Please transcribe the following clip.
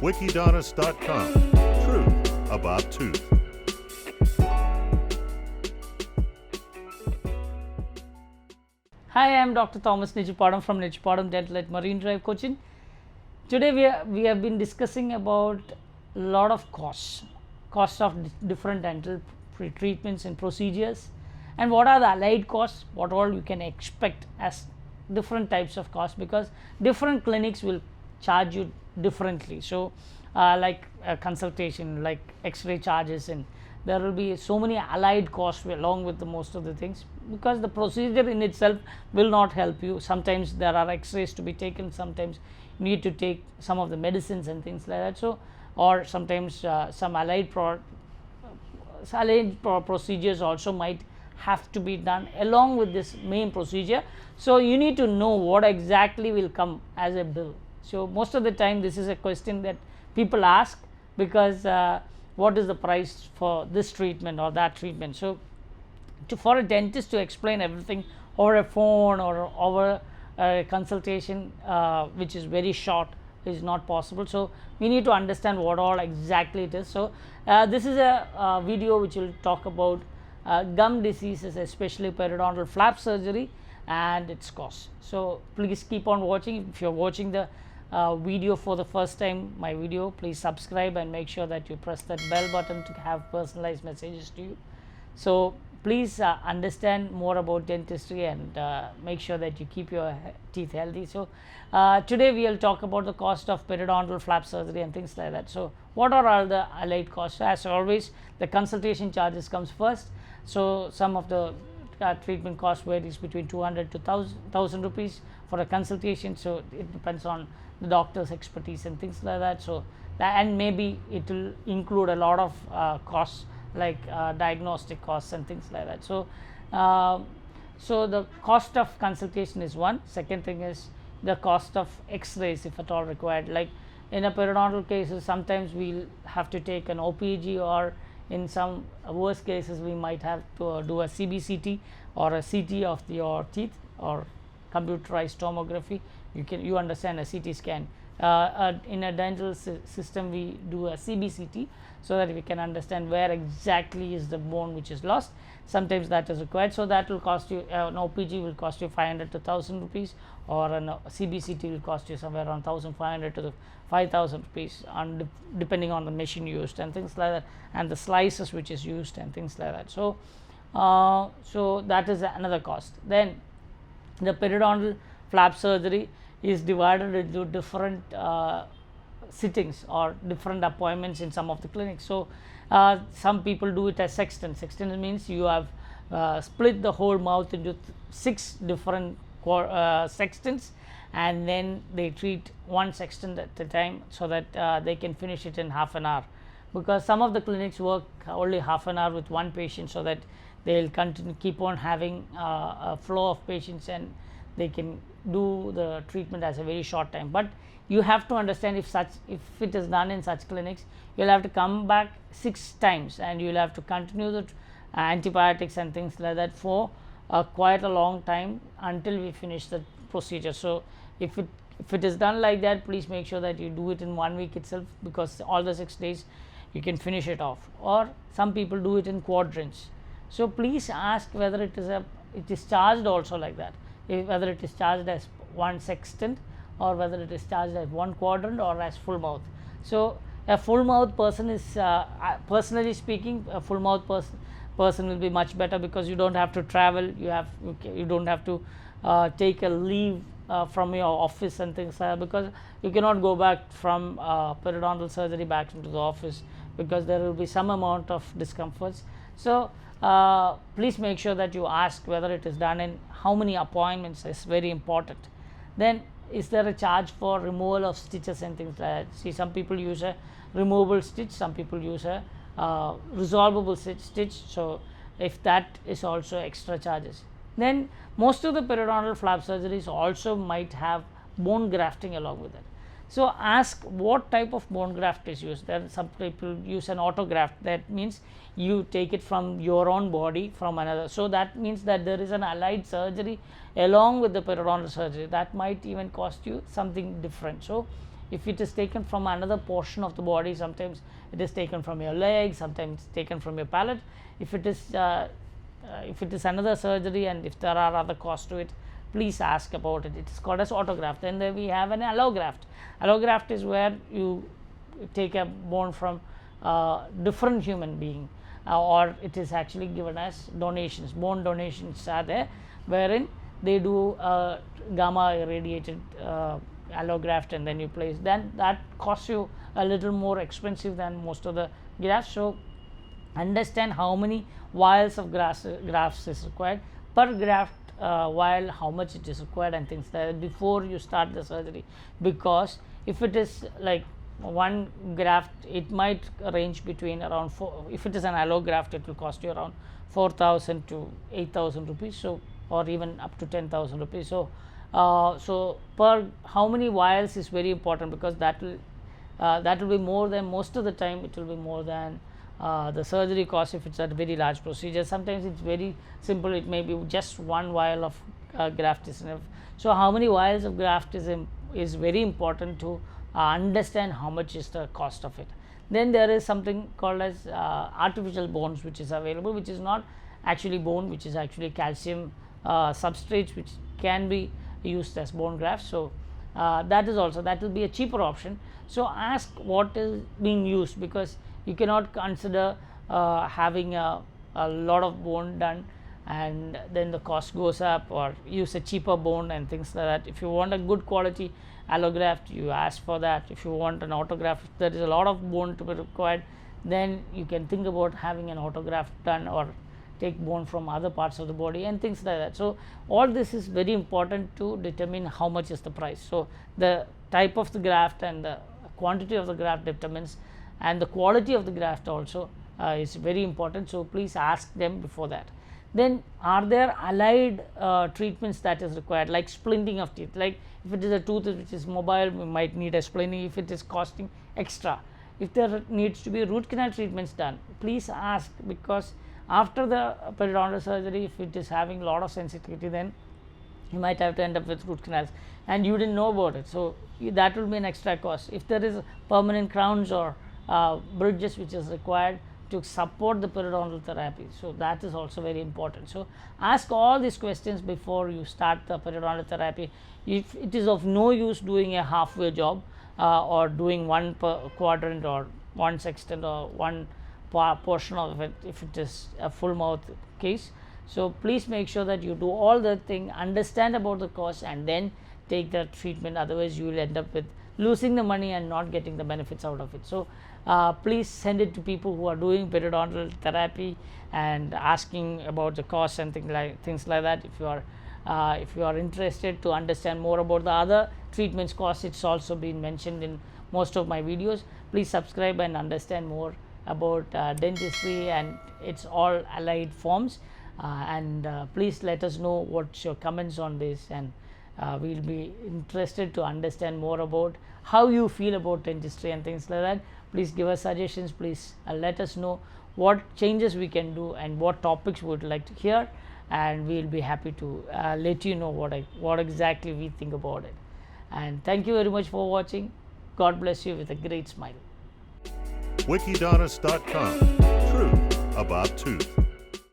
Wikidontist.com. Truth about tooth. Hi, I am Dr. Thomas Nijipadam from Nijipadam Dental at Marine Drive, Cochin. Today we have been discussing about a lot of costs of different dental treatments and procedures, and what are the allied costs, what all you can expect as different types of costs, because different clinics will charge you differently. So like consultation, like x-ray charges, and there will be so many allied costs along with the most of the things, because the procedure in itself will not help you. Sometimes there are x-rays to be taken, sometimes you need to take some of the medicines and things like that. So or sometimes some allied procedures also might have to be done along with this main procedure. So you need to know what exactly will come as a bill. So most of the time this is a question that people ask, because what is the price for this treatment or that treatment. So for a dentist to explain everything over a phone or over a consultation which is very short is not possible. So we need to understand what all exactly it is. So this is a video which will talk about gum diseases, especially periodontal flap surgery and its cost. So please keep on watching. If you're watching the video for the first time, my video, please subscribe and make sure that you press that bell button to have personalized messages to you. So please understand more about dentistry and make sure that you keep your teeth healthy. So today we will talk about the cost of periodontal flap surgery and things like that. So what are all the allied costs? As always, the consultation charges comes first. So some of the treatment cost varies between 200 to 1000 rupees for a consultation. So it depends on the doctor's expertise and things like that. So and maybe it will include a lot of costs like diagnostic costs and things like that. So so the cost of consultation is one. Second thing is the cost of x-rays, if at all required. Like in a periodontal cases, sometimes we'll have to take an OPG, or in some worst cases we might have to do a CBCT or a CT of your teeth, or computerized tomography. You understand a CT scan. In a dental system we do a CBCT, so that we can understand where exactly is the bone which is lost. Sometimes that is required. So that will cost you, an OPG will cost you 500 to 1000 rupees, or a CBCT will cost you somewhere around 1500 to 5000 rupees, depending on the machine used and things like that, and the slices which is used and things like that. So so that is another cost. Then the periodontal flap surgery is divided into different sittings or different appointments in some of the clinics. So some people do it as sexton. Sexton means you have split the whole mouth into 6 different sextons, and then they treat one sexton at a time, so that they can finish it in half an hour, because some of the clinics work only half an hour with one patient, so that they will keep on having a flow of patients, and they can do the treatment as a very short time. But you have to understand, if it is done in such clinics, you will have to come back 6 times, and you will have to continue the antibiotics and things like that for quite a long time until we finish the procedure. So if it is done like that, please make sure that you do it in 1 week itself, because all the 6 days you can finish it off. Or some people do it in quadrants. So please ask whether it is charged also like that, whether it is charged as one sextant, or whether it is charged as one quadrant or as full mouth. So a full mouth person is, personally speaking, a full mouth person will be much better, because you don't have to travel, you don't have to take a leave from your office and things like that, because you cannot go back from periodontal surgery back into the office, because there will be some amount of discomforts. So please make sure that you ask whether it is done in how many appointments is very important. Then is there a charge for removal of stitches and things like that? See, some people use a removable stitch, some people use a resolvable stitch. So if that is also extra charges. Then most of the periodontal flap surgeries also might have bone grafting along with it. So ask what type of bone graft is used. There some people use an autograft, that means you take it from your own body from another. So that means that there is an allied surgery along with the periodontal surgery that might even cost you something different. So if it is taken from another portion of the body, sometimes it is taken from your leg, sometimes taken from your palate. If it is another surgery and if there are other costs to it, please ask about it. It is called as autograft. Then we have an allograft. Allograft is where you take a bone from different human being, or it is actually given as donations. Bone donations are there, wherein they do gamma irradiated allograft and then you place. Then that costs you a little more expensive than most of the grafts. So understand how many vials of grafts is required per graft vial, how much it is required and things like that before you start the surgery, because if it is like one graft, it might range between around if it is an allograft, it will cost you around 4,000 to 8,000 rupees, so or even up to 10,000 rupees. So so per how many vials is very important, because that will be more than, most of the time it will be more than the surgery cost if it's a very large procedure. Sometimes it's very simple, it may be just one vial of graft is enough. So how many vials of graft is very important to understand how much is the cost of it. Then there is something called as artificial bones, which is available, which is not actually bone, which is actually calcium substrates, which can be used as bone grafts. So that will be a cheaper option. So ask what is being used, because you cannot consider having a lot of bone done and then the cost goes up, or use a cheaper bone and things like that. If you want a good quality allograft, you ask for that. If you want an autograft, if there is a lot of bone to be required, then you can think about having an autograft done, or take bone from other parts of the body and things like that. So all this is very important to determine how much is the price. So the type of the graft and the quantity of the graft determines, and the quality of the graft also is very important. So please ask them before that. Then are there allied treatments that is required, like splinting of teeth? Like if it is a tooth which is mobile, we might need a splinting if it is costing extra. If there needs to be root canal treatments done, please ask, because after the periodontal surgery, if it is having a lot of sensitivity, then you might have to end up with root canals and you didn't know about it. So that will be an extra cost. If there is permanent crowns or bridges which is required to support the periodontal therapy, so that is also very important. So ask all these questions before you start the periodontal therapy. If it is of no use doing a halfway job or doing one quadrant or one sextant or one portion of it, if it is a full mouth case. So please make sure that you do all the thing, understand about the cost, and then take the treatment. Otherwise you will end up with losing the money and not getting the benefits out of it. So please send it to people who are doing periodontal therapy and asking about the cost and things like that. If you are interested to understand more about the other treatments cost, it's also been mentioned in most of my videos. Please subscribe and understand more about dentistry and its all allied forms, and please let us know what's your comments on this, and we'll be interested to understand more about how you feel about dentistry and things like that. Please give us suggestions. Please let us know what changes we can do and what topics we would like to hear, and we'll be happy to let you know what exactly we think about it. And thank you very much for watching. God bless you with a great smile. Wikidonist.com. Truth about tooth.